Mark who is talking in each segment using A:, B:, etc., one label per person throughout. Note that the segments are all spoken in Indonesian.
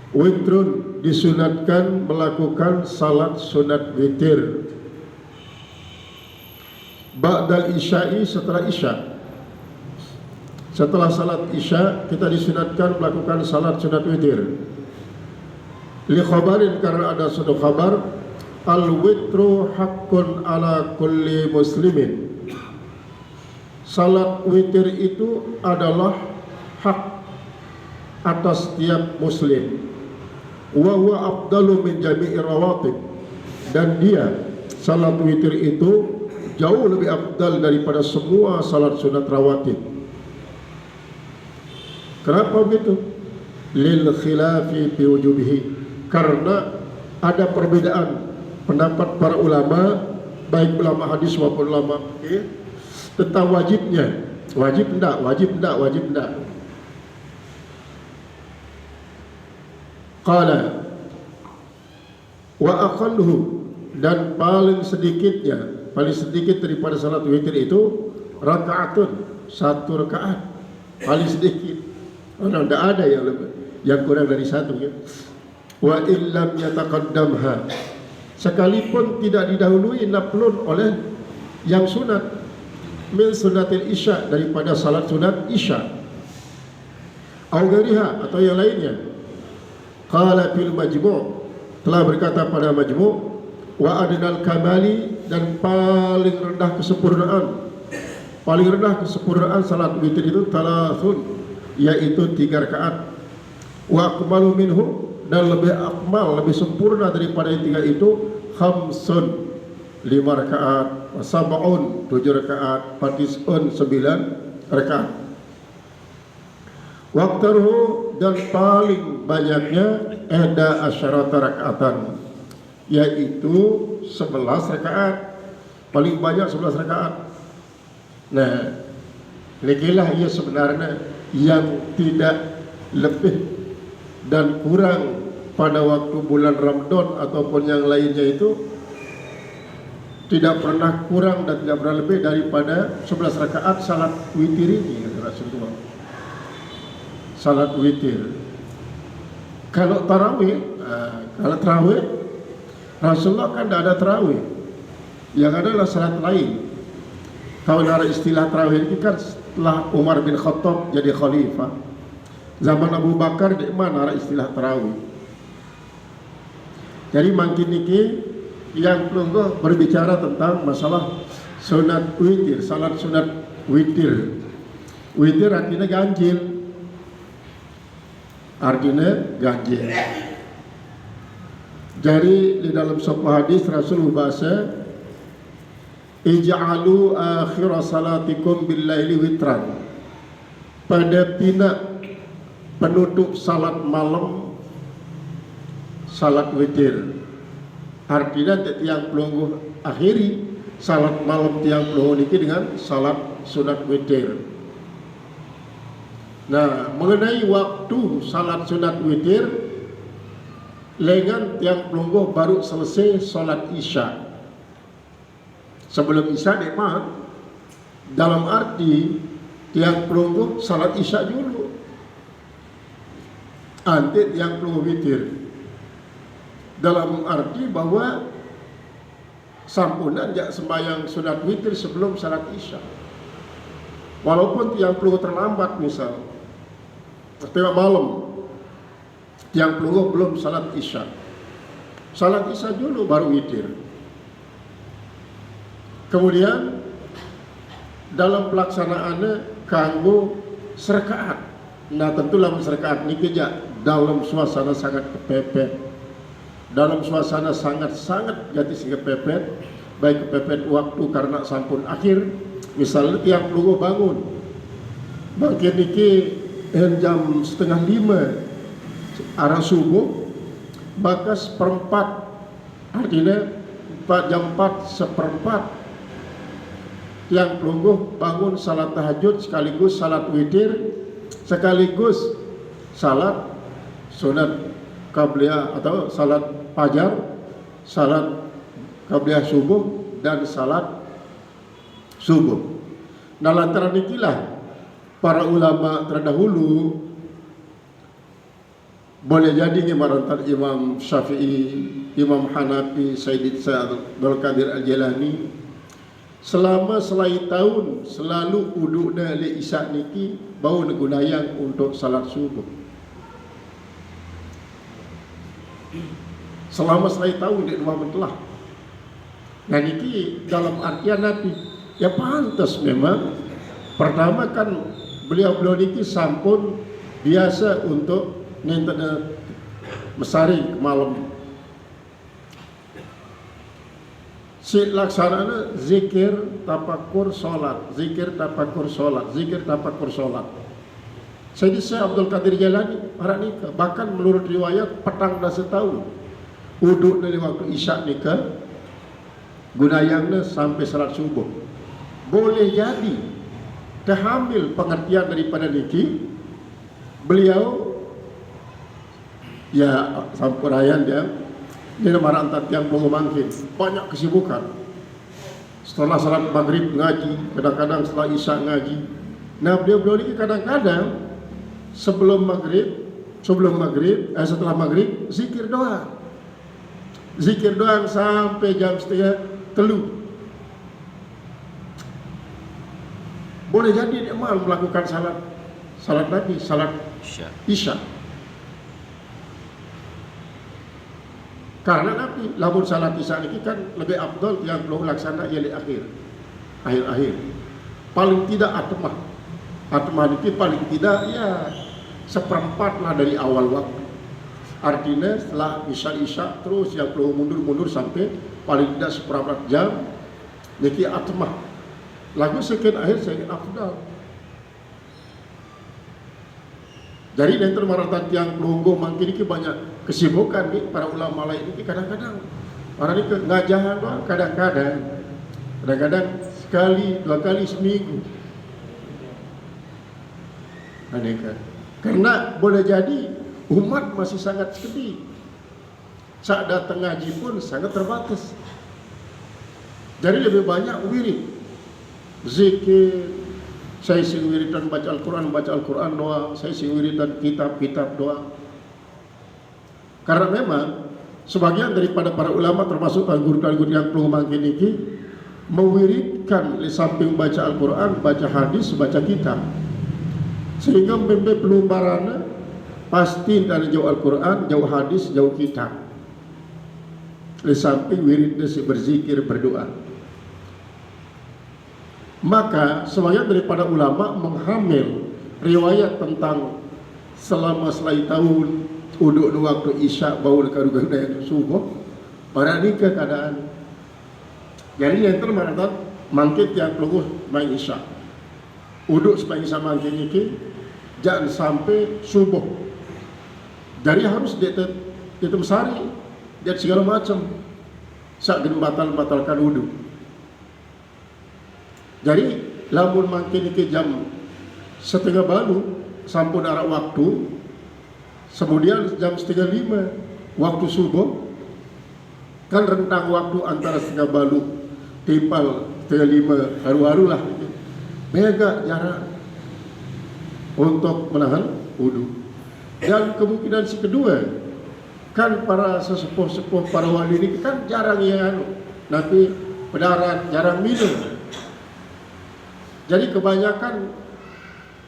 A: Witrun, disunatkan melakukan salat sunat witir ba'dal isya'i, setelah isya. Setelah salat isya kita disunatkan melakukan salat sunat witir. Li khabarin, karena ada suatu kabar, al witru haqqun ala kulli muslimin. Salat witir itu adalah hak atas setiap muslim. Wa huwa afdalu min jami'i rawatib, dan dia, salat witir itu jauh lebih afdal daripada semua salat sunat rawatib. Kenapa begitu? Lil khilafi fi wujubihi, karena ada perbedaan pendapat para ulama, baik ulama hadis maupun ulama fikih, tentang wajibnya. Wajib enggak, wajib enggak, wajib enggak. Qala wa aqalluhu, dan paling sedikitnya, paling sedikit daripada salat witir itu rakaatun, satu rakaat, paling sedikit. Tidak ada yang kurang dari satu, ya. Wa illam yataqaddamha, sekalipun tidak didahului naflun oleh yang sunat, min sunatil isya, daripada salat sunat isya, au ghairiha, atau yang lainnya. Qala fil majmu', telah berkata pada majmu', wa adnal kamali, dan paling rendah kesempurnaan, paling rendah kesempurnaan salat witir itu talathun, yaitu 3 rakaat. Wa akmalu minhu, dan lebih akmal, lebih sempurna daripada yang 3 itu, khamsun, 5 rakaat, wa sab'un, 7 rakaat, fatis'un, 9 rakaat. Waktuhu, dan paling banyaknya ada asyarata rakaatan, yaitu 11 rakaat, paling banyak 11 rakaat. Nah, inilah ia sebenarnya yang tidak lebih dan kurang pada waktu bulan Ramadan ataupun yang lainnya, itu tidak pernah kurang dan tidak pernah lebih daripada 11 rakaat salat witir ini, Rasulullah. Salat witir. Kalau tarawih, Rasulullah kan tidak ada tarawih, yang adalah salat lain. Kalau ada istilah tarawih ini kan setelah Umar bin Khattab jadi khalifah, zaman Abu Bakar di mana ada istilah tarawih. Jadi makin niki yang perlu berbicara tentang masalah sunat witir, salat sunat witir. Witir artinya ganjil. Artinya ganjil. Jadi di dalam sebuah hadis Rasul bahasa, ij'alu akhir salatikum bil-laili witran, pada pina penutup salat malam salat witir. Artinya tiang pelungguh akhiri salat malam tiang pelungguh niki dengan salat sunat witir. Nah, mengenai waktu salat sunat witir, lengan tiang pelungguh baru selesai salat isya. Sebelum isya nikmat, dalam arti tiang pelungguh salat isya dulu, nanti tiang pelungguh witir. Dalam arti bahwa sampunan jak sembahyang sunat witir sebelum salat isya. Walaupun tiang pelungguh terlambat, misal tengah malam tiang pelungguh belum salat isya, salat isya dulu baru witir. Kemudian dalam pelaksanaannya kanggo serakaat. Nah, tentulah serakaat niki jak dalam suasana sangat kepepet, dalam suasana sangat jati sehingga kepepet, baik kepepet waktu karena sampun akhir. Misalnya tiang pelungguh bangun bangkit niki jam 4:30 arah subuh, maka 1/4, artinya jam 4:04 tiang pelungguh bangun salat tahajud sekaligus salat witir sekaligus salat sunat qabliyah atau salat fajar, salat qabliyah subuh, dan salat subuh. Nah, lantaran inilah para ulama terdahulu boleh jadi ngimarantan Imam Syafi'i, Imam Hanafi, Sayyid Abdul Qadir Al-Jilani selama selai tahun selalu udukna le isyak niki bau negunayang untuk salat subuh. Selama selai tahun di rumah mentelah. Nah niki dalam artian Nabi ya pantas memang. Pertama kan beliau niki sampun biasa untuk nentena mesari ke malam. Si laksanana zikir, tafakur, sholat, zikir, tafakur, sholat, zikir, tafakur, sholat. Sayyid Abdul Qadir Jailani para nikah, bahkan menurut riwayat petang dah setahun uduk dari waktu isyak nikah gunayangnya sampai salat subuh. Boleh jadi kehamil pengertian daripada niki beliau ya sampurayan dia ini marah antar tiang belum mangkin banyak kesibukan. Setelah salat maghrib ngaji, kadang-kadang setelah isya ngaji. Nah beliau ini kadang-kadang setelah maghrib zikir doa sampai jam 2:30. Boleh jadi dia malah melakukan salat Nabi, salat isya. Karena Nabi lamun salat isya ini kan lebih afdal yang belum laksana ya di akhir. Paling tidak atmah ini paling tidak ya seperempat lah dari awal waktu. Artinya setelah isya terus yang perlu mundur sampai paling tidak seperempat jam. Niki atmah. Lagu sekian akhir saya afdal. Jadi nanti maratan tiang pelunggu mungkin ini banyak kesibukan nih para ulama lain ini kadang-kadang orang ini ngajahan doang kadang-kadang sekali 2 kali seminggu. Aneh kan? Karena boleh jadi umat masih sangat sedikit. Saat datang ngaji pun sangat terbatas. Jadi lebih banyak wirid, zikir. Saya isi wiridan baca Al-Quran doang. Saya isi wiridan kitab doang. Karena memang sebagian daripada para ulama termasuk guru-guru yang perlu mangkin ini mewiridkan di samping baca Al-Quran, baca hadis, baca kitab. Sehingga membe pelumbarannya pasti dari jauh Al-Quran, jauh hadis, jauh kitab. Di samping wiridnya si berzikir, berdoa. Maka sebagian daripada ulama menghamil riwayat tentang selama selai tahun uduk waktu isya bau dekat yang subuh pada ini keadaan. Jadi yang termaratan mangkit yang pelunguh main isya uduk supaya isya mangkit ini jangan sampai subuh. Dari harus dia mesari dia segala macam sak batalkan uduk. Jadi lamun mangkin iki jam 4:30 sampun arah waktu, kemudian jam 4:30 waktu subuh kan rentang waktu antara 4:30 timpal 4:30 haru-haru lah mega jarak untuk menahan wudu. Dan kemungkinan si kedua kan para sesepuh para wali ini kan jarang ya nanti pedarat jarang minum. Jadi kebanyakan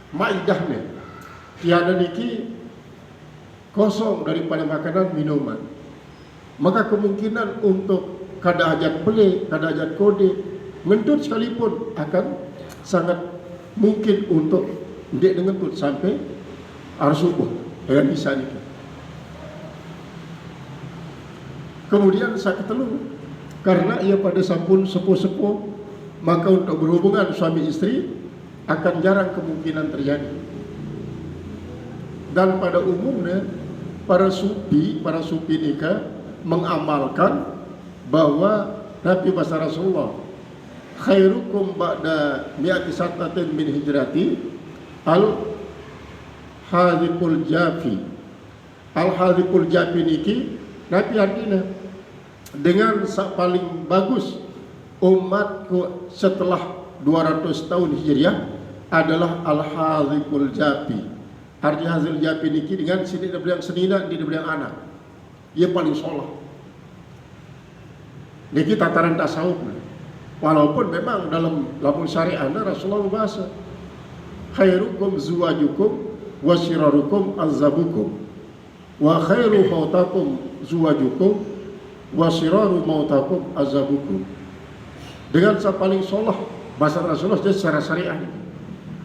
A: maidahnya tiada niki kosong daripada makanan minuman. Maka kemungkinan untuk kada hajat pelik, kada hajat kode, mentut sekalipun akan sangat mungkin untuk dia dengan tut sampai arah subuh dengan bisa niki. Kemudian sakit telur karena ia pada sampun sepuh-sepuh. Maka untuk berhubungan suami istri akan jarang kemungkinan terjadi. Dan pada umumnya para sufi nikah mengamalkan bahwa Nabi bahasa Rasulullah khairukum ba'da mi'ati sanatin min hijrati al-hadhiqul jafi. Al-hadhiqul jafi niki Nabi artinya dengan paling bagus umatku setelah 200 tahun hijriah adalah al-hadhiqul jafi. Arti hazil japi niki dengan sini dia senina di dia anak. Ia paling soleh. Niki tataran tasawuf. Walaupun memang dalam lapun syariah Rasulullah bahasa khairukum zuwajukum wa syirarukum azabukum wa khairu mautakum zuwajukum wa syiraru mautakum azabukum. Dengan yang paling soleh bahasa Rasulullah secara syariah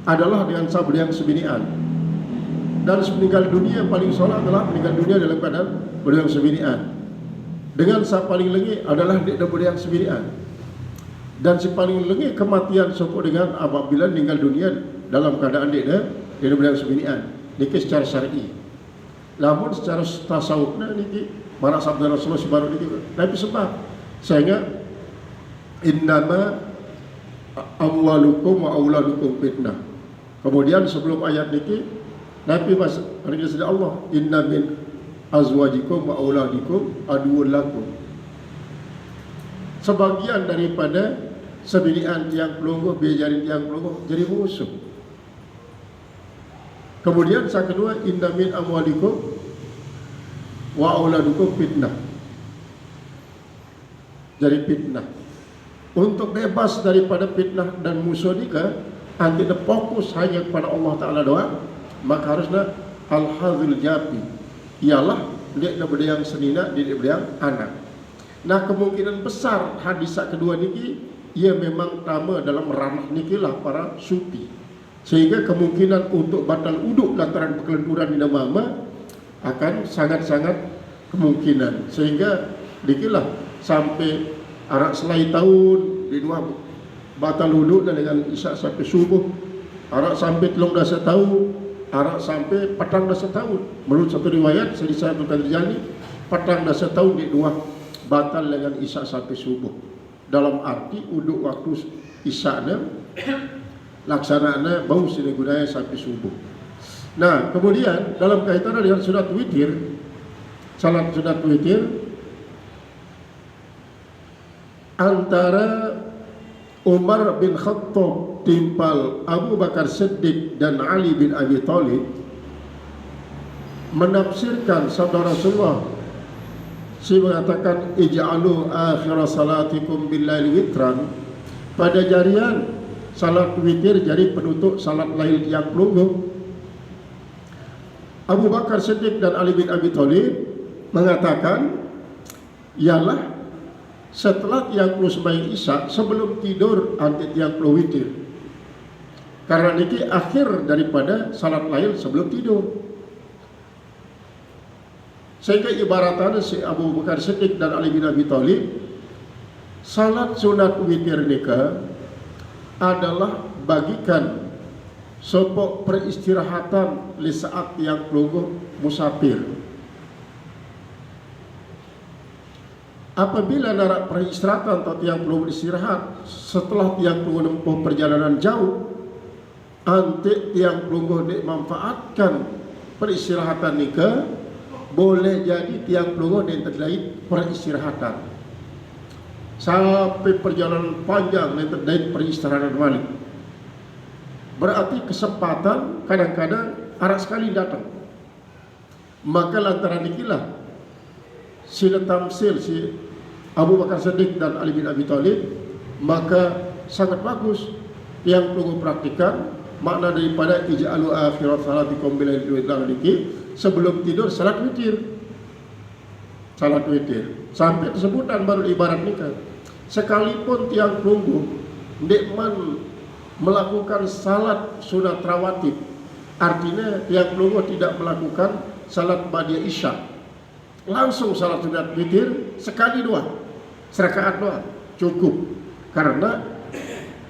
A: adalah dengan sabda yang sebinian. Dan meninggal dunia yang paling soleh adalah meninggal dunia dalam keadaan berdua sebinian. Dengan yang paling lengi adalah dia berdua sebinian. Dan si paling lengi kematian sopok dengan apabila meninggal dunia dalam keadaan dia berdua sebinian. Niki secara syar'i. Namun secara tasawufnya niki marah sabda Rasulullah si baru niki. Tapi sebab sehingga innama amwalukum wa auladukum fitnah. Kemudian sebelum ayat niki Nabi bahasa Allah inna min azwajikum wa auladikum aduwwun lakum. Sebagian daripada sebinian tiang pelungguh biajarin tiang pelungguh jadi musuh. Kemudian yang kedua inna min amwalikum wa auladukum fitnah. Jadi fitnah. Untuk bebas daripada fitnah dan musuh nikah, anti fokus hanya kepada Allah Ta'ala doang. Maka harusnya al-hazil japi ialah dia berdaya yang senina, dia berdaya yang anak. Nah kemungkinan besar hadis kedua niki ia memang nama dalam ranah niki lah para sufi, sehingga kemungkinan untuk batal uduk lantaran kelenturan di nama akan sangat-sangat kemungkinan, sehingga dikilah sampai arak selai tahun di dua batal uduk dan dengan isya sampai subuh, arak sampai telung dasa tahun, arak sampai petang dasa tahun. Menurut satu riwayat saya terjadi petang dasa tahun di dua batal dengan isya sampai subuh. Dalam arti uduk waktu isya laksananya bau sini gunanya sampai subuh. Nah kemudian dalam kaitan dengan sunat witir, salat sunat witir antara Umar bin Khattab timpal Abu Bakar Siddiq dan Ali bin Abi Thalib menafsirkan sabda Rasulullah si mengatakan ij'alu akhir salatikum billail witran, pada jarian salat witir jadi penutup salat lail yang pelungguh. Abu Bakar Siddiq dan Ali bin Abi Thalib mengatakan ialah setelah tiang puluh sembahyang isya sebelum tidur anti tiang puluh witir, karena ini akhir daripada salat lail sebelum tidur. Sehingga ibaratnya si Abu Bakar Siddiq dan Ali bin Abi Thalib salat sunat witir nikah adalah bagikan sopok peristirahatan li saat yang pelungguh musafir. Apabila narak peristirahatan atau tiang pelungguh istirahat setelah tiang pelungguh menempuh perjalanan jauh, antik tiang pelungguh dimanfaatkan peristirahatan nikah, boleh jadi tiang pelungguh yang terkait peristirahatan sampai perjalanan panjang yang terkait peristirahatan balik. Berarti kesempatan kadang-kadang arak sekali datang. Maka lantaran ikilah sila tamsil si Abu Bakar Siddiq dan Ali bin Abi Thalib, maka sangat bagus yang perlu praktikan makna daripada ij'alu akhirat salatikum billail witr niki sebelum tidur salat witir. Salat witir sampai tersebutkan baru ibarat nikah. Sekalipun tiang pelungguh ndekman melakukan salat sunat rawatib, artinya tiang pelungguh tidak melakukan salat ba'da isya, langsung salat sunat witir sekali dua serakaat doang cukup, karena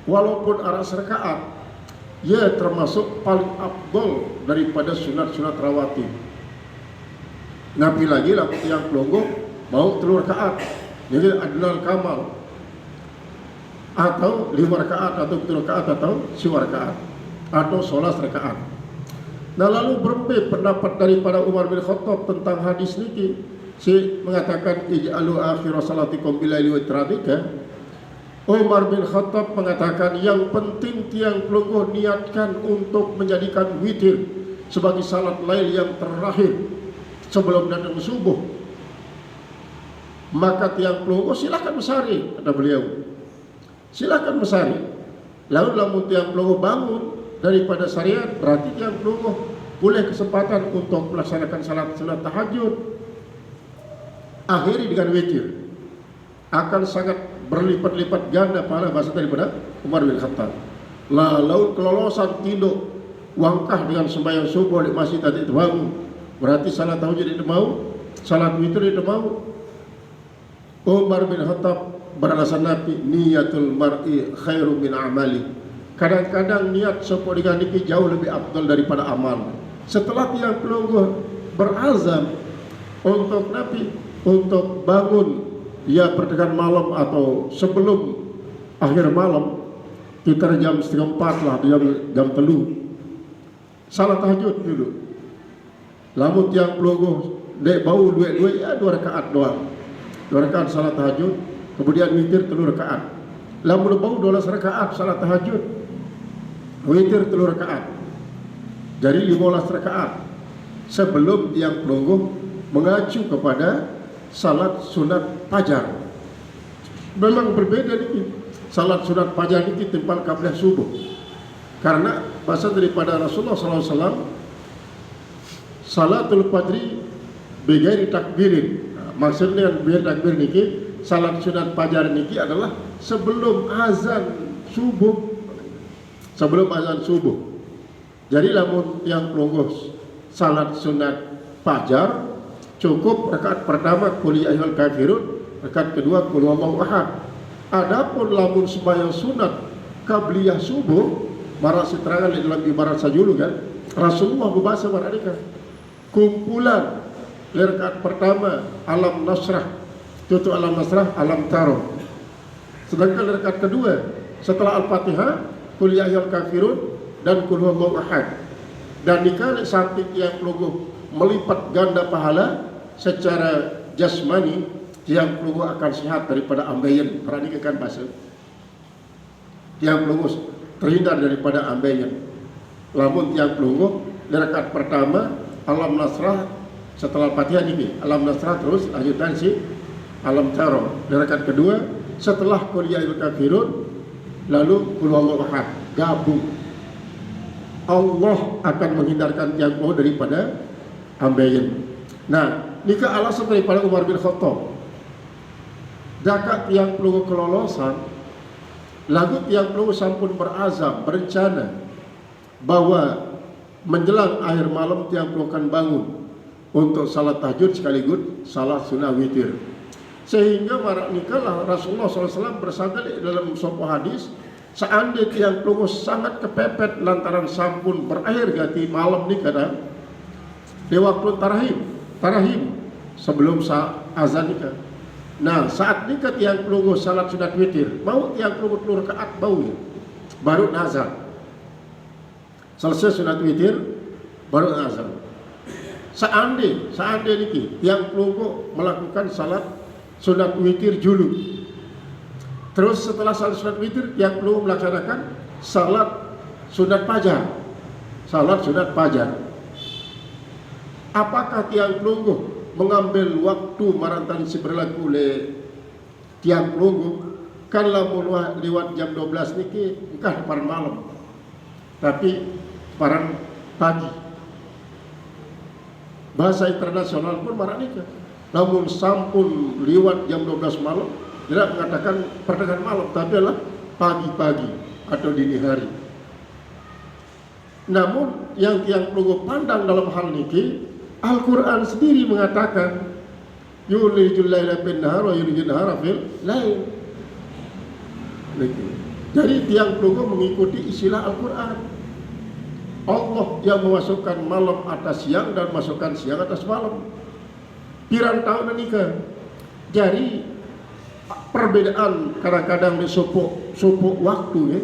A: walaupun arah serakaat ia termasuk paling afdol daripada sunat-sunat rawatib. Nabi lagi lah yang pelungguh mau telur rakaat, jadi adnal kamal atau 5 rakaat atau 7 rakaat atau 10 rakaat atau 11 rakaat. Nah lalu berapa pendapat daripada Umar bin Khattab tentang hadis niki? Si mengatakan ij'alu akhir salatikum billail witradika. Umar bin Khattab mengatakan yang penting tiang pelungguh niatkan untuk menjadikan witir sebagai salat lail yang terakhir sebelum datang subuh, maka tiang pelunggu silakan mesari, kata beliau. Silakan mesari. Lalu lamun tiang pelunggu bangun daripada syariat, berarti tiang pelunggu boleh kesempatan untuk melaksanakan salat sunat tahajud. Akhiri dengan witir, akan sangat berlipat-lipat ganda pahala bahasa daripada Umar bin Khattab. Lalu kelolosan tinduk wangkah dengan sembahyang subuh di masjid tadi itu mau, berarti salat tahajud itu mau, salat witir itu mau. Umar bin Khattab beralasan Nabi, niyatul mar'i khairu min amali. Kadang-kadang niat sepo dengan niki jauh lebih afdal daripada amal. Setelah tiang pelunggu berazam untuk Nabi untuk bangun ya pertengahan malam atau sebelum akhir malam, sekitar jam 3:30 lah, jam 3 salat tahajud dulu. Lamun tiang pelunggu dek bau duit ya 2 rakaat doang, 2 rakaat salat tahajud, kemudian witir 3 rakaat. Lamun bau 12 rakaat salat tahajud, witir 3 rakaat, jadi 15 rakaat sebelum tiang pelunggu mengacu kepada salat sunat fajar. Memang berbeda nih salat sunat fajar ini timpal qabliyah subuh, karena bahasa daripada Rasulullah SAW, salatul fajri bighairi takbirin. Maksudnya biar takbir niki, salat sunat fajar niki adalah sebelum azan subuh, sebelum azan subuh. Jadi lamun yang pelunggu salat sunat fajar, cukup rakaat pertama qul ya ayyuhal kafirun, rakaat kedua qul huwallahu ahad. Adapun lamun sembahyang sunat qabliyah subuh, marah seterangan di dalam ibarat sajulu kan, Rasulullah berbahasa mereka kumpulan rakaat pertama alam nasrah, tutup alam nasrah, alam taro. Sedangkan rakaat kedua setelah al-fatihah qul ya ayyuhal kafirun dan qul huwallahu ahad. Dan dikali sampai yang pelunggu melipat ganda pahala secara jasmani, yang pelunggu akan sehat daripada ambeien. Perhatikan bahasa yang pelunggu terhindar daripada ambeien. Lamun yang pelunggu di rakaat pertama alam nasrah, setelah fatihah ini alam nasrah, terus lanjutan si alam taro. Di rakaat kedua setelah qul ya ayyuhal kafirun lalu qul huwallahu ahad, gabung. Allah akan menghindarkan tiang pelunggu daripada ambeien. Nah, nikah alasan daripada Umar bin Khattab, dakat tiang pelunggu kelolosan, lagu tiang pelunggu sampun berazam, berencana bahwa menjelang akhir malam tiang pelunggu akan bangun untuk salat tahajud sekaligus salat sunnah witir. Sehingga marak nikahlah Rasulullah SAW bersabda dalam sebuah hadis, seandainya tiang pelunggu sangat kepepet lantaran sampun berakhir ganti malam nikah dah, di waktu tarahim sebelum azan nikah. Nah, saat nikah tiang pelunggu salat sunat witir, mau tiang pelunggu 3 rakaat bau ya, baru azan. Selesai sunat witir baru azan. Seandainya niki tiang pelunggu melakukan salat sunat witir dulu, terus setelah salat sunat witir tiang pelunggu melaksanakan salat sunat fajar. Salat sunat fajar. Apakah tiang pelunggu mengambil waktu marantan si berlaku oleh tiang pelunggu? Kan lamun lewat jam 12 niki engkah par malam, tapi parang pagi. Bahasa internasional pun marah nikah. Namun sampun lewat jam 12 malam, tidak mengatakan pertengahan malam, tapi adalah pagi-pagi atau dini hari. Namun yang tiang pelunggu pandang dalam hal niki, Al-Quran sendiri mengatakan yulijul laila bin nahar wa yulijul nahara fil lail. Jadi tiang pelunggu mengikuti istilah Al-Quran. Allah yang memasukkan malam atas siang dan masukkan siang atas malam. Pirang tahun nikah. Jadi perbedaan kadang-kadang di supu waktu ya.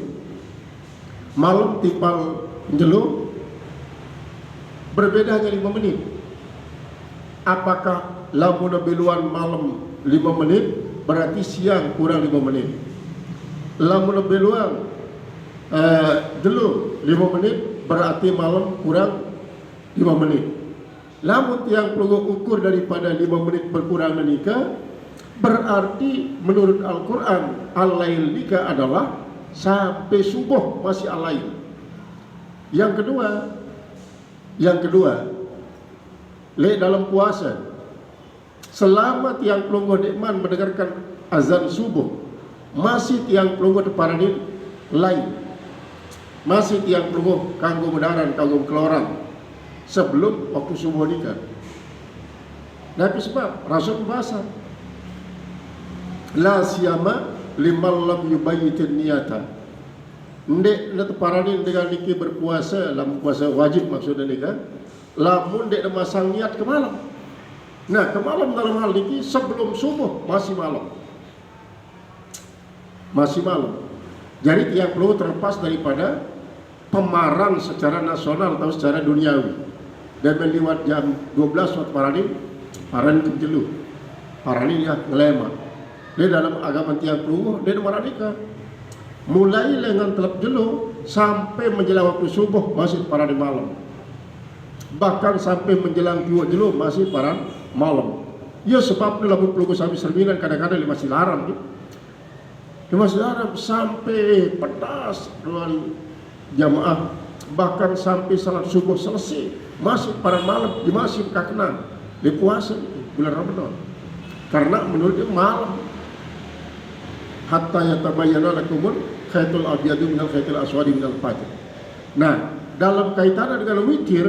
A: Malam tipal jelu berbeda hanya 5 menit. Apakah lamun beluan malam 5 menit berarti siang kurang 5 menit. Lamun beluan jelu 5 menit berarti malam kurang 5 menit. Namun yang perlu ukur daripada 5 menit berkurang nikah, berarti menurut Al-Quran al-lail nikah adalah sampai subuh masih al-lail. Yang kedua, dalam puasa, selama tiang pelungguh nikman mendengarkan azan subuh, masih tiang pelungguh teparanin lain, masih tiang pelungguh kanggo medaran, kanggo keloran sebelum waktu subuh nikah. Nabi sebab Rasul bahasa la siyama liman lam yubayyitin niyata. Ndek na teparanin dengan niki berpuasa, dalam puasa wajib maksudnya nikah, lamun ndek masang niat ke malam. Nah, ke malam dalam hal niki sebelum subuh masih malam. Masih malam. Jadi tiang pelungguh terlepas daripada pemaran secara nasional atau secara duniawi. Dan meliwat jam 12 waktu paranin kejelu, paranin ya ngelema. Dia dalam agama tiang pelungguh, dia nomor nikah. Mulai dengan telap jelu sampai menjelang waktu subuh masih paranin malam. Bahkan sampai menjelang dua jelu masih paranin malam. Ya sebab dalam pelungguh sampai serminan kadang-kadang dia masih larang. Dia masih larang sampai pedas dengan jamaah. Bahkan sampai salat subuh selesai masih pada malam, di masih kakna di puasa bulan Ramadan, karena menurut dia malam. Hatta yatabayyana lakumul khaytul abyadu minal khaytil aswadi minal fajr. Nah, dalam kaitan dengan witir,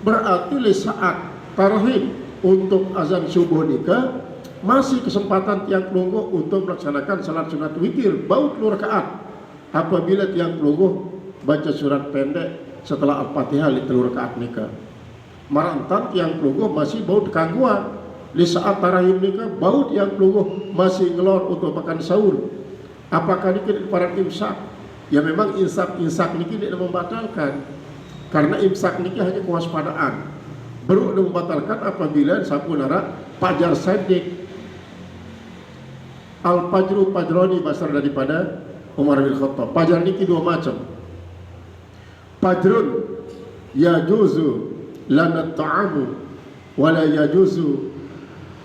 A: berarti saat tarawih untuk azan subuh nikah masih kesempatan tiang pelungguh untuk melaksanakan salat sunat witir bau 2 rakaat apabila tiang pelungguh baca surat pendek setelah Al-Fatihah di 3 rakaat nikah. Marantan tiang pelungguh masih bau kangguan. Di saat tarawih nikah bau tiang pelungguh masih ngelor untuk makan sahur. Apakah ini para imsak? Ya memang imsak ini tidak membatalkan, karena imsak ini hanya kewaspadaan. Baru membatalkan apabila sapunara pajar sadik. Al-fajru fajroni basar daripada Umar bin Khattab. Pajar ini 2 macam. Fajrun yajuzu lana ta'amu wala yajuzu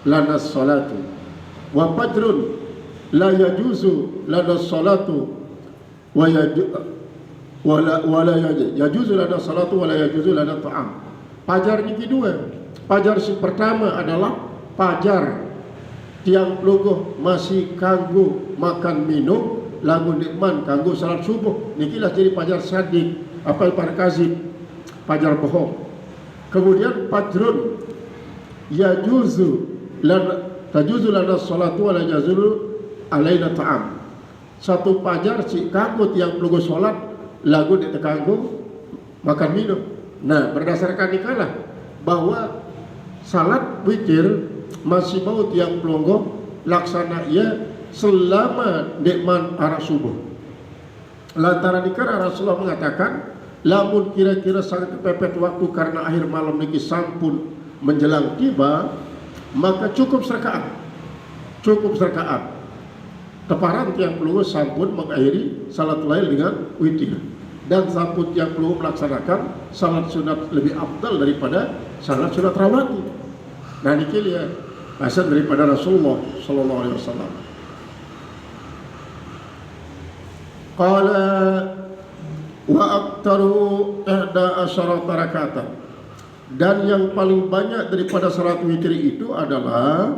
A: lana salatu, wa fajrun la yajuzu lana salatu wala yajuzu lana salatu wala yajuzu lana ta'am. Fajar ini 2. Fajar si pertama adalah fajar tiang pelungguh masih kanggo makan minum, lagu nikman kanggo salat subuh, nikilah jadi fajar sadik, apa para kazib, fajar bohong. Kemudian fajrun yajuzu lana salatu wala yajuzu alaina ta'am. Satu fajar si kanggo tiang pelungguh salat, lagu nek kanggo makan minum. Nah, berdasarkan nikalah bahwa salat witir masih mau tiang pelungguh laksana ia selama nikman arah subuh. Lantaran nikah Rasulullah mengatakan, lamun kira-kira sangat kepepet waktu karena akhir malam niki sampun menjelang tiba, maka cukup serakaat. Teparan tiang pelungguh sampun mengakhiri salat lail dengan witir, dan sampun tiang pelungguh melaksanakan salat sunat lebih afdal daripada salat sunat rawatib. Nah niki lihat asal daripada Rasulullah sallallahu alaihi wasallam. Qala wa aktaru 11 rakatan, dan yang paling banyak daripada salat witir itu adalah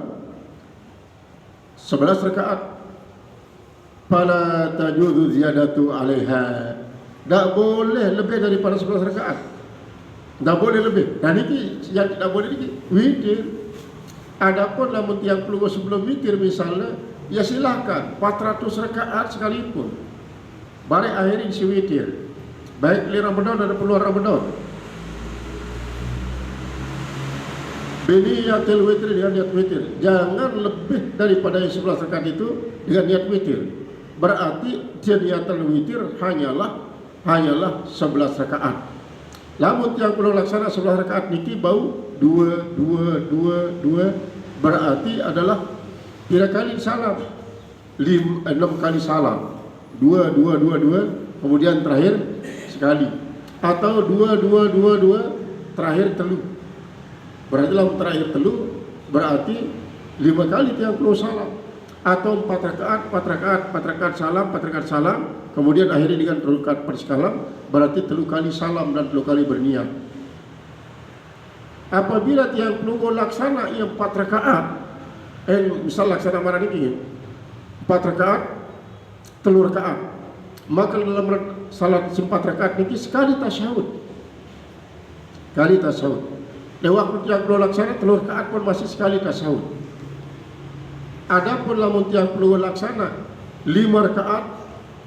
A: 11 rakaat. Fala tajuzu ziyadatu alaiha, tak boleh lebih daripada 11 rakaat, tak boleh lebih. Dan ini yang tidak boleh ini witir. Adapun lamun tiang pelungguh sebelum witir misalnya, ya silakan 400 rakaat sekalipun bareng akhiri si witir, baik di Ramadan dan peluang Ramadan. Biniyatil witir, dengan niat witir, jangan lebih daripada 11 rakaat itu dengan niat witir. Berarti niatan witir hanyalah 11 rakaat. Lamun yang perlu laksana 11 rakaat niki bau 2 berarti adalah 3 kali salam, 6 kali salam, 2 kemudian terakhir sekali, atau 2 terakhir telu. Berarti lamun terakhir telu berarti 5 kali tiang puluh salam, atau 4 rakaat salam, 4 rakaat salam, kemudian akhirnya dengan 2 rakaat persekalam, berarti 3 kali salam dan 3 kali berniat. Apabila tiang pelunggu laksana yang 4 rakaat, misal laksana mana ini 4 rakaat, 3 rakaat, maka dalam salat 4 rakaat ini sekali tasyahud. Waktu tiang pelunggu laksana 3 rakaat pun masih sekali tasyahud. Adapun lamun tiang pelunggu laksana 5 rakaat,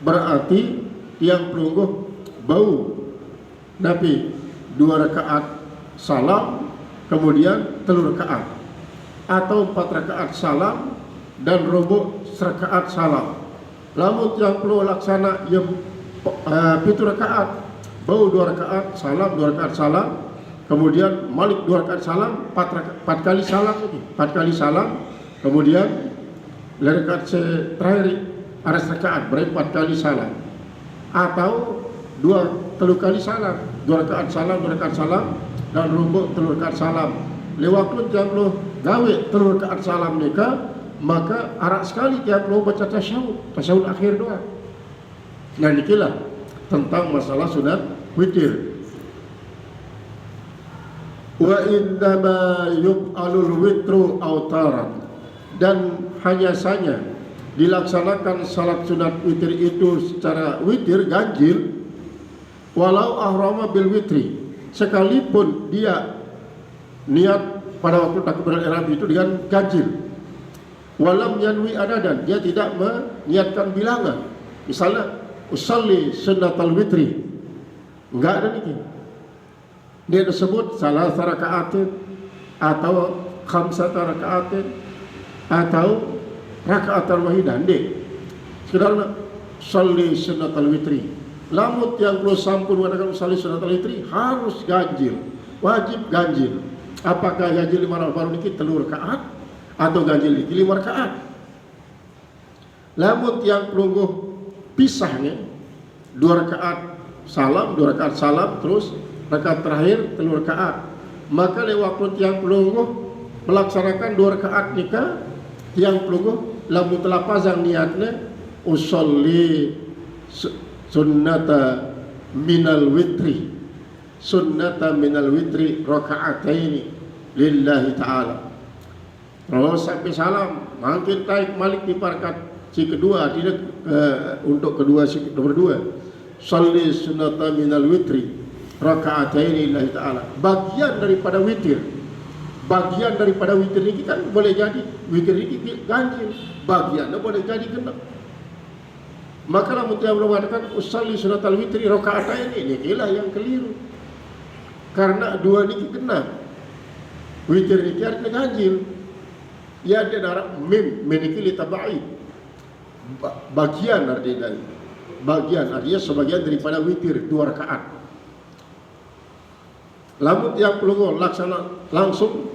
A: berarti tiang pelunggu bau nabi 2 rakaat salam, kemudian 3 rakaat, atau 4 rakaat salam dan robo serakaat salam. Lamun tiang pelunggu laksana yang 7 rakaat, bau 2 rakaat salam, 2 rakaat salam, kemudian malik 2 rakaat salam, 4 kali salam lagi, 4 kali salam, kemudian rakaat terakhir ada rakaat berarti 4 kali salam, atau 3 kali salam, 2 rakaat salam, 2 rakaat salam dan rumbuk 3 rakaat salam. Lewat tiap lo gawe 3 rakaat salam nikah, maka arak sekali tiap lo baca tasyahud akhir doa. Nah nikilah tentang masalah sunat witir. Wa innama yub'alul witru autaran, dan hanya saja dilaksanakan salat sunat witir itu secara witir ganjil, walau ahrama bil witri, sekalipun dia niat pada waktu takbiratul ihram itu dengan ganjil. Walam yanwi adadan, dia tidak meniatkan bilangan. Misalnya usalli sunnatal witri, enggak ada niki. Dia disebut salah rakaatin atau khamsata rakaatin atau rakaatul wahidah. Sekedar salli sunnatal witri. Lamun yang belum sampun mengatakan salli sunnatal witri harus ganjil, wajib ganjil. Apakah ganjil 5 rakaat baru niki 3 rakaat atau ganjil niki 5 rakaat? Lamun yang pelungguh pisahnya 2 rakaat salam, 2 rakaat salam, terus rakaat terakhir 3 rakaat, maka lewat yang pelungguh melaksanakan 2 rakaat nikah, yang pelungguh lamun telapazang niatnya usolli sunnata minal witri, sunnata minal witri raka'ataini lillahi ta'ala. Terus sampai salam, makin taik malik di parakat si kedua, tidak untuk kedua si nomor 2. Shalli sunnata minal witri raka'ataini lillahi ta'ala. Bagian daripada witir. Bagian daripada witir ini kan boleh jadi witir ini ganjil, bagiannya boleh jadi genap. Maka namun dia mengatakan usalli sunatal witri raka'ataini, ini inilah yang keliru. Karena 2 ini genap. Witir ini artinya ganjil. Ya ada darah mim meniki tabai. Bagian artinya. Bagian artinya sebagian daripada witir 2 rakaat. Lamun yang pelungu laksana langsung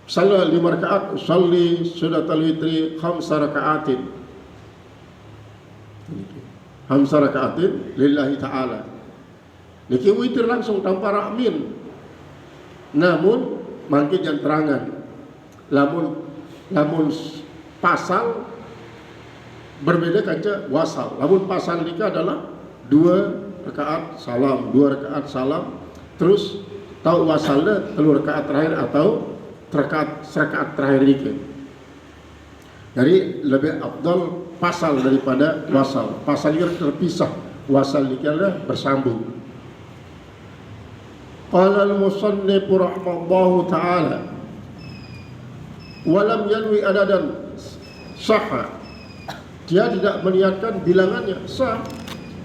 A: salat 5 rakaat, usalli sunatal witri 5 rakaatin. 5 rakaatin lillahi ta'ala. Niki witir langsung tanpa rakmin. Namun mangkin yang terangan. Lamun pasal berbeda kaca wasal. Lamun pasal nikah adalah 2 rakaat salam, 2 rakaat salam, terus tahu wasalnya 3 rakaat terakhir atau rakaat terakhir nikah. Jadi lebih afdal pasal daripada wasal. Pasal ini terpisah, wasal nikahnya bersambung. Qala al-musannif rahimahullahu ta'ala walam yanwi adadan sahha, dia tidak meniatkan bilangannya, sah.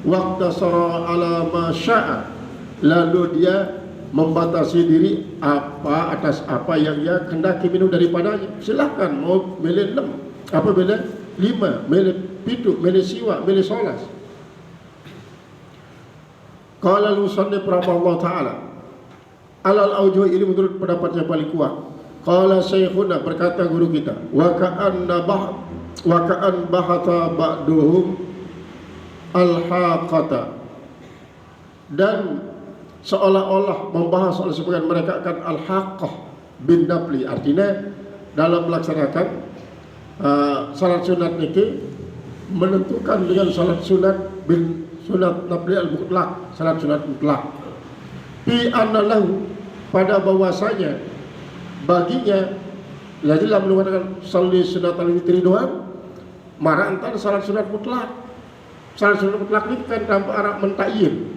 A: Waqta sara ala ma syaa, lalu dia membatasi diri atas apa yang ia kendaki minum daripadanya. Silahkan mau milih 6, apa milih 5, milih 7, milih siwa, milih solas. Qala al-musannif rahimahullahu ta'ala alal aujuh, ini menurut pendapat yang paling kuat. Qala syekhuna, berkata guru kita, wa ka'an bahata ba'duhum al-haqata, dan seolah-olah membahas oleh sebagian mereka akan al-haqqah bin nafli, artinya dalam melaksanakan salat sunat niki menentukan dengan salat sunat bin sunat nafli al-mutlaq, salat sunat mutlak. Fi anna lahu, pada bahwasanya baginya, jadi lah mengatakan salli sunat al-witri doang, marah entar salat sunat mutlak. Salat sunat mutlak ini kan tanpa arah mentayyin.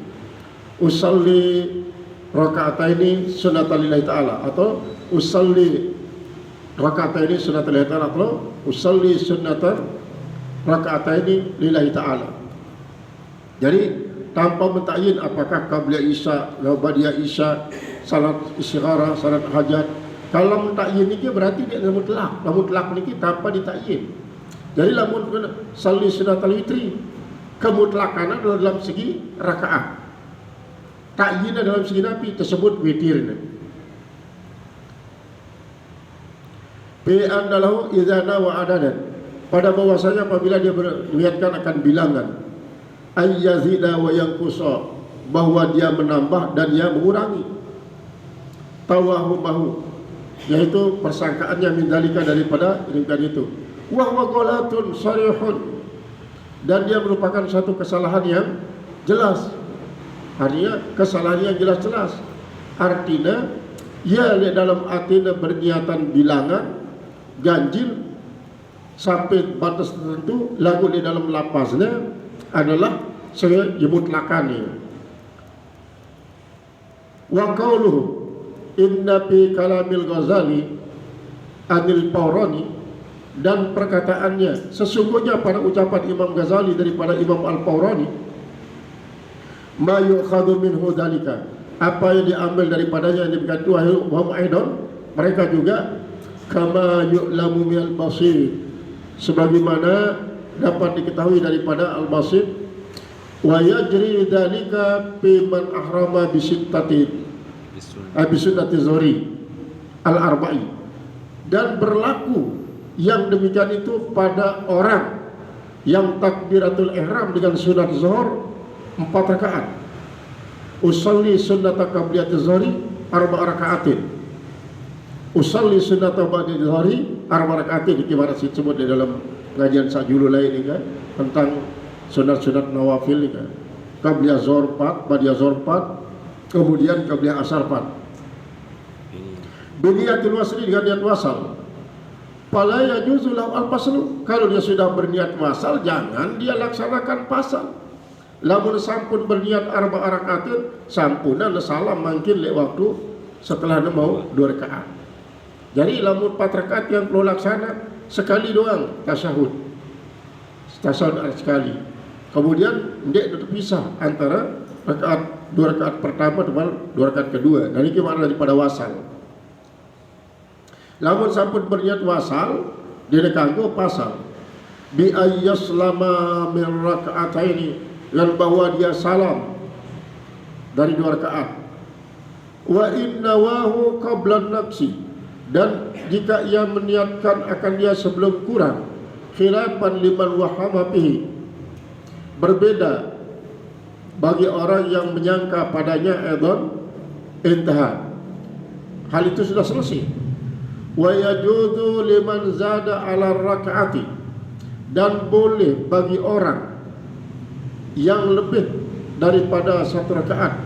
A: Usalli raka'ataini sunatalillahi ta'ala, atau usalli raka'ataini sunatalillahi ta'ala, atau usalli sunatan raka'ataini lillahi ta'ala. Jadi tanpa mentayyin apakah qabliyah isya, ba'diyah isya, salat istigharah, salat hajat. Kalau mentayyin ini berarti dia mutlak. Mutlak ini tanpa ditayyin. Jadi lamun salli sunatal witri, kemutlakan adalah dalam segi rakaat. Ta'yin dalam segi nabi tersebut witir. Bi annahu idza nawa adadan, pada bahwasanya apabila dia meniatkan akan bilangan, ay yazida wa yanqusa, bahwa dia menambah dan dia mengurangi, tawahumahu, yaitu persangkaannya min dalika, daripada demikian itu, wa huwa ghalatun sarihun, dan dia merupakan satu kesalahan yang jelas. Artinya kesalahan yang jelas-jelas. Artinya ia dalam artinya berniatan bilangan ganjil sampai batas tertentu, lagu di dalam lapaznya adalah mutlakani. Wa qauluhu inna fi kalamil Ghazali anil Pawrani, dan perkataannya sesungguhnya pada ucapan Imam Ghazali daripada Imam Al-Pawrani, ma yu'khadhu minhu dalika, apa yang diambil daripadanya, yang dikatakan wahum aidon, mereka juga kama yu'lamu minal basir, sebagaimana dapat diketahui daripada al-basir, wa yajri dalika fi man ahrama bisittati zuhri al-arba'i, dan berlaku yang demikian itu pada orang yang takbiratul ihram dengan sunat zuhur 4 rakaat. Usalli sunnata qabliyatiz zuhri 4 rakaatin. Usalli sunnata ba'dal zuhri 4 rakaatin. Ibarat disebut di dalam pengajian sajulu lain ini kan, tentang sunat-sunat nawafil ini kan. Qabliyah zuhur 4, ba'diyah zuhur 4, kemudian qabliyah asar 4. Biniyatul wasli, dengan niat wasal. Fala yajuzu lahu al-faslu, kalau dia sudah berniat wasal jangan dia laksanakan pasal. Lamun sampun berniat 4 rakaatin, sampunan salam mungkin lek waktu setelah mau 2 rakaat. Jadi lamun 4 rakaat yang perlu laksana sekali doang tasyahud sekali. Kemudian ndek terpisah antara rakaat 2 rakaat pertama dengan 2 rakaat kedua. Dan ini makna daripada wasal. Lamun sampun berniat wasal, dia kanggo pasal bi ayyaslama min raka'ataini, dan bahwa dia salam dari 2 rakaat. Wa innawahu qablan naqsi, dan jika ia meniatkan akan dia sebelum kurang, khilafan liman wahama bihi, berbeda bagi orang yang menyangka padanya adzan intaha, hal itu sudah selesai. Wa yajuzu liman zada ala rakaati, dan boleh bagi orang yang lebih daripada 1 rakaat,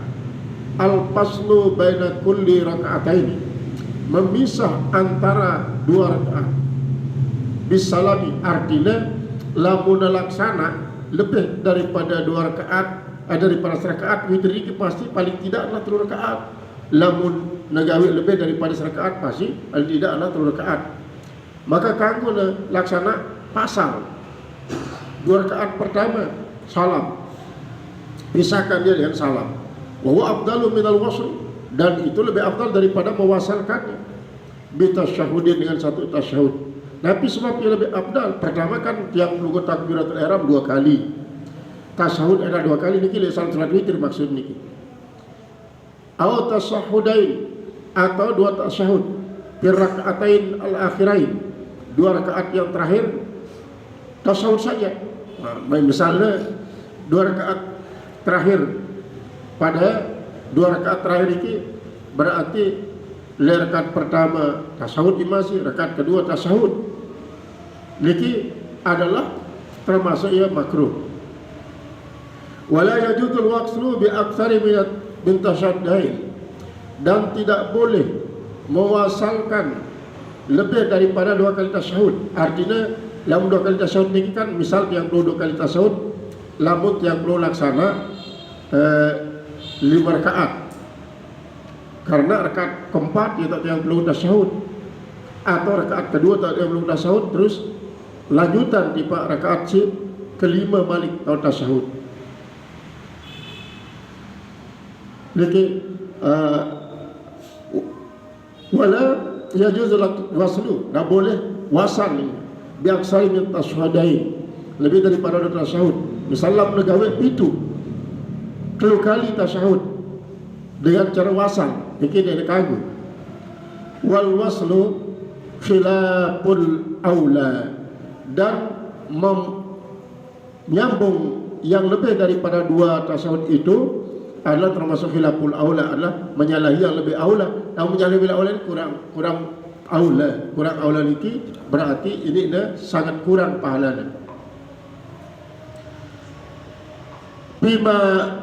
A: al-faslu baina kulli raka'ataini, memisah antara 2 rakaat, bisalami, artinya lamun laksana lebih daripada 2 rakaat, daripada 1 rakaat, witir ini pasti paling tidaklah 3 rakaat. Lamun nagawi lebih daripada 1 rakaat pasti paling tidaklah 3 rakaat. Maka kanggo laksana pasal 2 rakaat pertama salam, pisahkan dia dengan salam. Wa huwa afdalu minal wasl, dan itu lebih afdal daripada mewasalkannya bitasyahudin, dengan 1 tasyahud. Tapi sebabnya lebih afdal, pertama kan yang lugu takbiratul ihram 2 kali, tasyahud ada 2 kali, niki le salat witir maksud niki. Aw tasyahudain, atau 2 tasyahud fir rakaatain al-akhirain, 2 rakaat yang terakhir tasyahud saja. Nah, misalnya 2 rakaat terakhir pada dua rakaat terakhir ini berarti rakaat pertama tasahud dimasi, rakaat kedua tasahud. Niki adalah termasuk ya makruh. Wala yajuzul waqslu bi aktsari min tashaddain, dan tidak boleh mewasalkan lebih daripada 2 kali tasyahud. Artinya lamun 2 kali tasyahud ni kan misal yang perlu 2 kali tasyahud, lamun yang perlu laksana 5 rakaat. Karena rakaat keempat dia tak yang perlu tasyahud, atau rakaat kedua tak yang perlu tasyahud, terus lanjutan di rakaat kelima balik atau tasyahud. Jadi wala yajuz waslu, tak boleh wasal biaksari min tasyahadain, lebih daripada 2 tasyahud. Misalnya menegawe itu 3 kali tasyahud dengan cara wasal, bikin dia kagu. Wal waslu khilaful aula, dan menyambung yang lebih daripada 2 tasyahud itu adalah termasuk khilaful aula, adalah menyalahi yang lebih aula. Dan menyalahi lebih aula ini kurang aula niki berarti ini sangat kurang pahalanya. Bima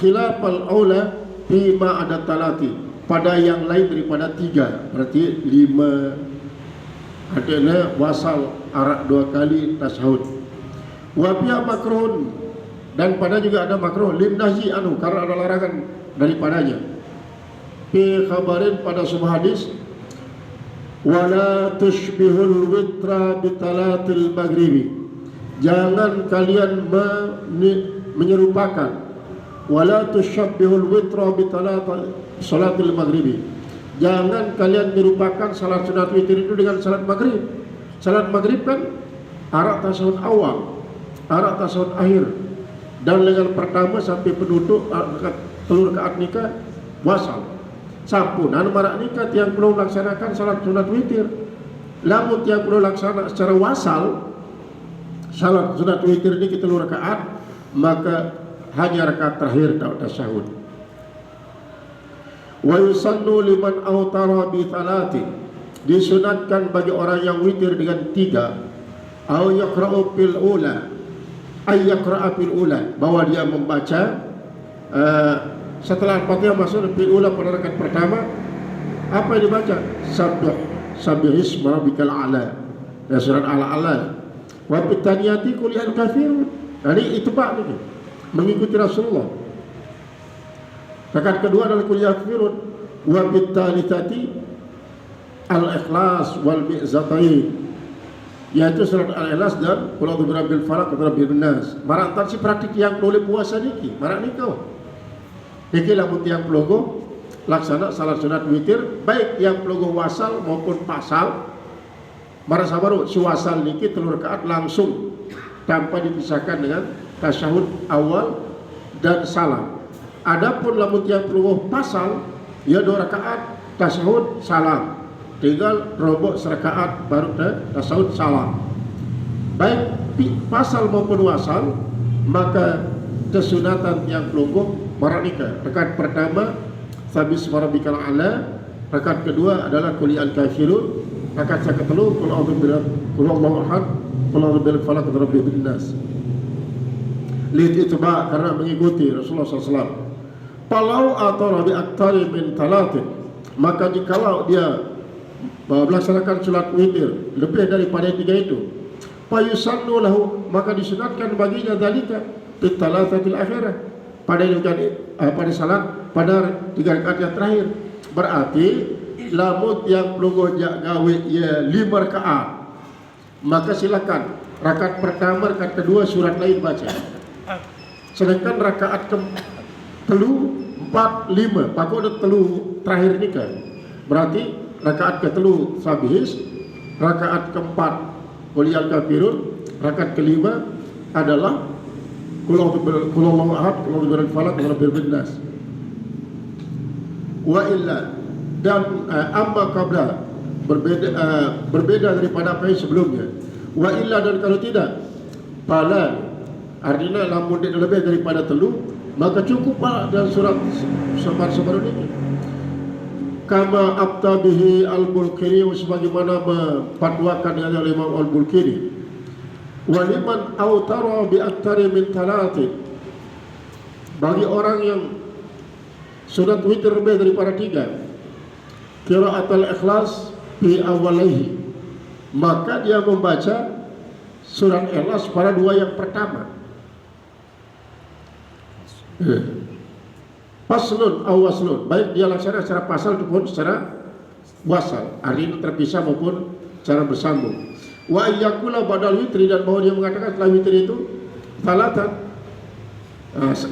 A: khilafal aula bima ada talati, pada yang lain daripada 3, berarti 5 adalah wasal arak 2 kali tasyahud. Wa biya makruhun, dan pada juga ada makruh limnahi anu, karena ada larangan daripadanya. Fi khabarin, pada sebuah hadis, wala tushbihul witra bitalatil maghribi, jangan kalian menyerupakan, wala tushabbihul witra bitalatil maghribi, jangan kalian menyerupakan salat sunat witir itu dengan salat maghrib. Salat maghrib kan arak tasyahud awal, arak tasyahud akhir, dan lengan pertama sampai penutup telur rakaat nikah wasal. Sampunan marak nikah yang perlu melaksanakan salat sunat witir. Lamun yang perlu laksana secara wasal salat sunat witir ini kita telur rakaat, maka hanya rakaat terakhir tasyahud. Wa yusannu liman awtara bi thalathi, disunatkan bagi orang yang witir dengan 3, au yaqra'u fil ula, ay yaqra'a fil ula, bahwa dia membaca setelah Al-Fatihah masuk fil ula pada rakaat pertama, apa yang dibaca? Sabbihisma rabbikal a'la, ya surat al-a'la. Wa fit taniyati qul ya al-kafirun. Jadi itu Pak ini mengikuti Rasulullah. Rakaat kedua adalah qul ya al-kafirun, wa fit thalithati al-ikhlas wal mi'zatain, yaitu surat al-ikhlas dan qul a'udzu birabbil falaq wa birabbin nas. Marak tak si praktik yang boleh puasa niki, marak nikau. Niki lamun tiang pelogo laksana salat sunat witir, baik yang pelogo wasal maupun pasal. Marak sabaru si wasal niki 3 rakaat langsung tanpa dipisahkan dengan tasyahud awal dan salam. Adapun lamun tiang pelogo pasal, ya 2 rakaat tasyahud salam, tinggal robok serakaat baru tasyahud salam. Baik pasal maupun wasal, maka kesunatan yang pelungguh maraknika. Rakaat pertama sabbihisma rabbikal a'la, rakaat kedua adalah qul ya al-kafirun, rakaat kedua qul a'udzu birabbil ahad, qul a'udzu birabbil falaq wa birabbin nas. Lihat itu karena mengikuti Rasulullah SAW. Palau atau rabi aktari min talatin, maka jikalau dia melaksanakan salat witir lebih daripada 3 itu, fayusannu lahu, maka disunatkan baginya dalika fit talatatil akhirah, pada salat pada 3 rakaat yang terakhir. Berarti lamun yang perlu gawe ya 5 rakaat, maka silakan rakaat pertama, rakaat kedua surat lain baca. Sedangkan rakaat telu 4, 5 pakok telu terakhir ini kan, berarti rakaat ketelu sabihis, rakaat keempat qul ya al-kafirun, rakaat kelima adalah qul huwallahu ahad, qul a'udzu birabbil falaq wa birabbin nas. Wa illa, dan amma qabla, berbeda daripada apa yang sebelumnya. Wa illa, dan kalau tidak, pala artinya lamun dia lebih daripada telu, maka cukuplah dan surat sebar ini. Kama abtabihi al-Bulkiri, sebagaimana memfatwakan dengan Imam al-Bulkiri. Waliman autara bi aktari min talati, bagi orang yang sunat witir lebih daripada 3, qiraat al-ikhlas fi awalaihi, maka dia membaca surat Ikhlas pada 2 yang pertama. Faslun aw waslun, baik dia laksana secara pasal ataupun secara wasal, artinya terpisah maupun secara bersambung. Wa ayyakula badal witri, dan bahwa dia mengatakan setelah witir itu salatan,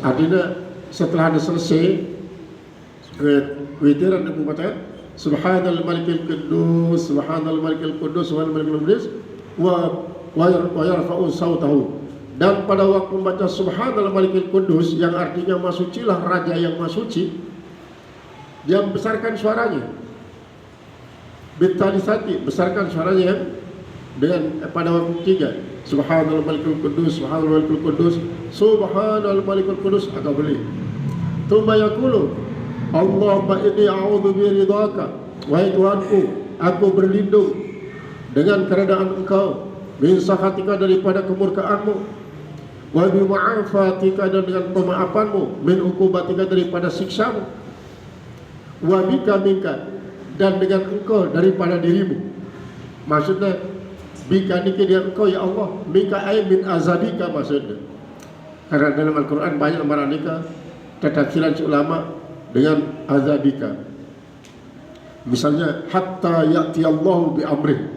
A: artinya setelah ada selesai witir dan membaca subhanal malikil quddus, subhanal malikil quddus, subhanal malikil quddus wa yarfa'u sautahu, dan pada waktu membaca subhanal malikil quddus, yang artinya masucilah raja yang masuci, dia membesarkan suaranya bitalisati, besarkan suaranya dengan pada waktu 3, subhanal malikil quddus, subhanal malikil quddus, subhanal malikil quddus, agak boleh. Tsumma yaqulu Allahumma inni a'udzu biridhaka, wahai Tuhanku, aku berlindung dengan keredaan Engkau, min sakhatika, daripada kemurkaanmu, wa bi ma'afatika, dan dengan pemaafanmu, min uqubatika, daripada siksamu, wa bika minka, dan dengan Engkau daripada dirimu. Maksudnya bika niki dengan Engkau ya Allah, minka ay min azabika maksudnya. Karena dalam Al-Quran banyak maranika tafsiran ulama dengan azabika. Misalnya hatta ya'ti Allah bi amrih,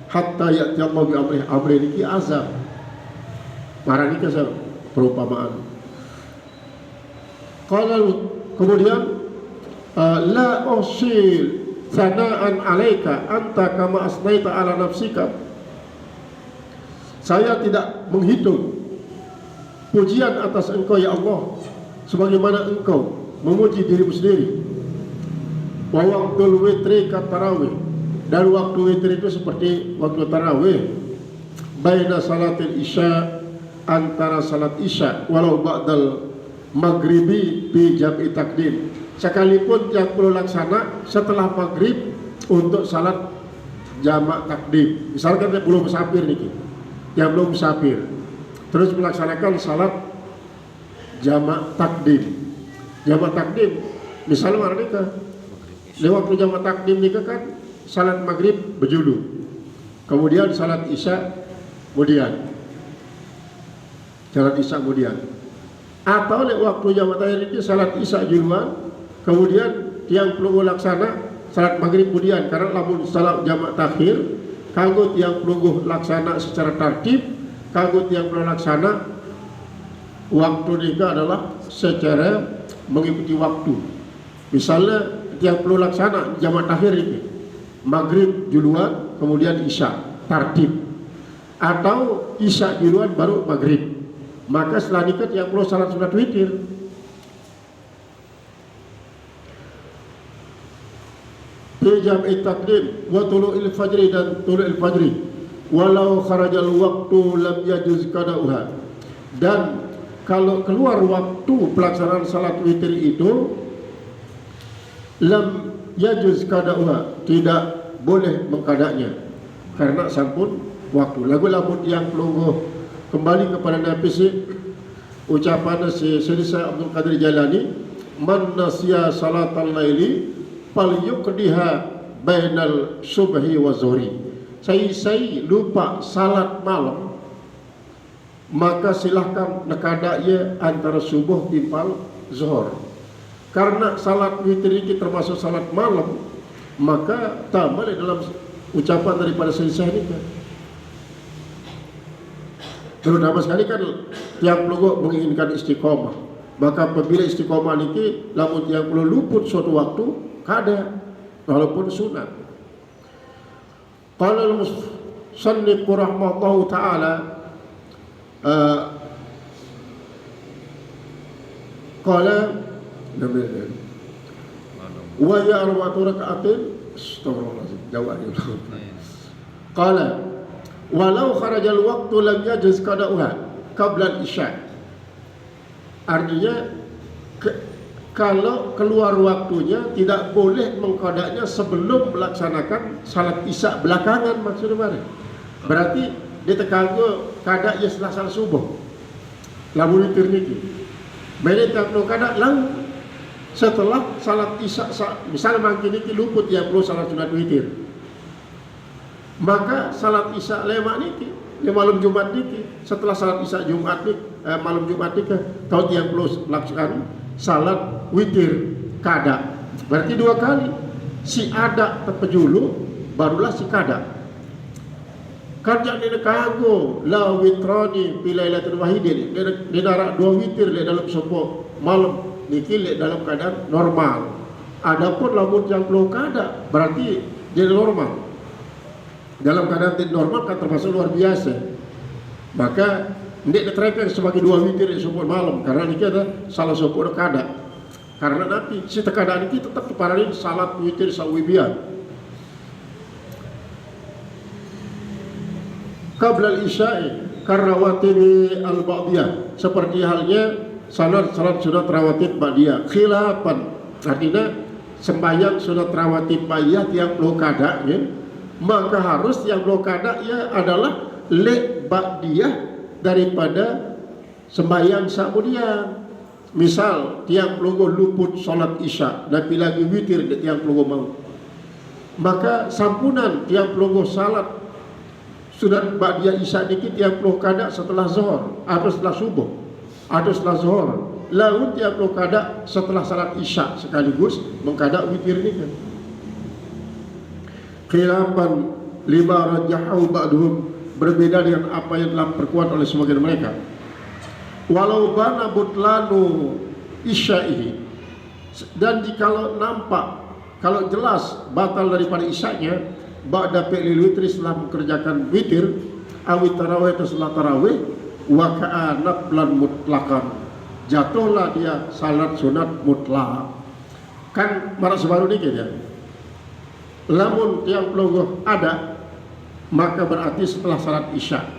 A: hatta ya'ti Allah bi amrih, amrih niki azab. Maranika perumpamaan. Kemudian la usil sana'an alaika anta kama asnaita ala nafsika, saya tidak menghitung pujian atas Engkau ya Allah sebagaimana Engkau memuji dirimu sendiri. Wa waqtul witri kat tarawih, dan waktu witir itu seperti waktu tarawih, baina salatil isya, antara salat isya, walau ba'dal maghribi bi jam'i takdim, sekalipun yang perlu laksana setelah maghrib untuk salat jamak takdim. Misalkan dia belum musafir nih, yang belum musafir terus melaksanakan salat jamak takdim. Jamak takdim misalnya mana nikah, lewat jamak takdim nikah kan salat maghrib berjulu, kemudian salat isya kemudian, salat isya kemudian, atau lewat waktu jamak takhir ini salat isya duluan, kemudian yang perlu laksana salat maghrib kemudian. Karena lamun salat jamak takhir kanggo yang perlu laksana secara tertib, kanggo yang perlu laksana waktu nikah adalah secara mengikuti waktu. Misalnya yang perlu laksana jamak takhir ini maghrib duluan kemudian isya tertib, atau isya duluan baru maghrib, maka setelah nikah yang perlu salat sunat witir. Jam'i takdim wa tulu'il fajri, dan tulu'il fajri, walau kharajal waktu lam yajuz qada'uha, dan kalau keluar waktu pelaksanaan salat witir itu lam yajuz qada'uha, tidak boleh mengqadanya karena sampun waktu. Lagu-lagu yang perlu kembali kepada Nabi ucapan si Syekh Abdul Qadir Jalani, man nasiya salatal laili fal yuqdiha bainal subhi wa zuhri, saya lupa salat malam, maka silahkan nekadanya antara subuh timpal zuhur. Karena salat witir ini termasuk salat malam, maka tambah dalam ucapan daripada Syekh ini kan, terutama sekali kan yang perlu menginginkan istiqomah, maka apabila istiqomah ini lamun yang perlu luput suatu waktu kada walaupun sunat. Qala al-musannif rahimahullahu ta'ala qala wa ya arba'atu raka'atin, astagfirullahaladzim, jawabnya qala walau kharajal waktu lam yajuz qada'uha qabla al-isya, artinya Kalau keluar waktunya tidak boleh mengkodaknya sebelum melaksanakan salat isya belakangan maksudnya mana? Berarti dia terkagum kada ya setelah salat subuh. Lalu witir niki. Beda tak no kada lang setelah salat isya misalnya makin niki luput yang perlu salat sunat witir. Maka salat isya lemak niki di malam Jumat niki setelah salat isya Jumat niki malam Jumat niki tahu yang perlu laksanakan salat witir kada. Berarti dua kali. Si ada terpejulu barulah si kada. Kerja dia kagum la witrani fi lailatul wahidin. Dia narak dua witir le dalam sebuah malam niki le dalam keadaan normal. Adapun lamun yang belum kada berarti dia normal. Dalam keadaan tidak normal kan termasuk luar biasa. Maka tidak diterapkan sebagai dua witir di sebuah malam karena ini ada salah sebuah kada. Karena nanti si keadaan ini tetap keparanin salat witir sawibian. Qabla al-isya'i karawatib al-ba'diyah, seperti halnya salat sunat rawatib ba'diyah. Khilafan artinya sembahyang sunat rawatib ba'diyah yang belum kada ya. Maka harus yang belum kada ya adalah le ba'diyah daripada sembahyang kemudian. Misal tiang pelungguh luput solat isya dan lagi witir di tiang pelungguh mau, maka sampunan tiang pelungguh salat sunat ba'diyah isya dikit tiang pelungguh kada setelah zuhur atau setelah subuh atau setelah zuhur, lalu tiang pelungguh kada setelah salat isya sekaligus mengkada witir ini kan. Khilafan lima rajahu ba'duhum, berbeda dengan apa yang telah perkuat oleh sebagian mereka. Walau bana butlanu isya'ihi, dan jikalau nampak, kalau jelas batal daripada isya'nya ba'da fi'lil witri, setelah mengerjakan witir, awit tarawih atau setelah tarawih, wa ka'ana naflan mutlakan, jatuhlah dia salat sunat mutlak. Kan marah sebaru dikit ya. Lamun tiang pelungguh ada, maka berarti setelah salat isya.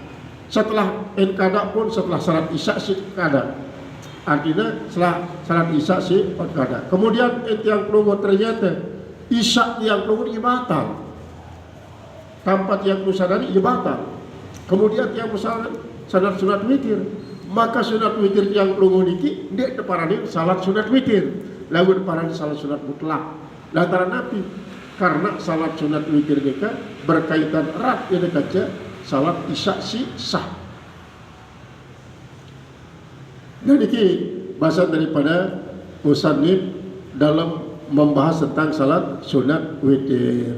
A: Setelah kada pun setelah salat isya si kada. Artinya setelah salat isya si kada. Kemudian tiang pelungguh ternyata isya tiang pelungguh ini batal. Tanpa tiang pelungguh sadari ia batal. Kemudian tiang pelungguh salat sunat witir. Maka sunat witir tiang pelungguh niki dia deparani salat sunat witir. Lalu deparani salat sunat mutlak. Lantaran nabi karena salat sunat witir mereka berkaitan erat dengan kaca salat isya si sah. Dan ini bahasan daripada musannif dalam membahas tentang salat sunat witir.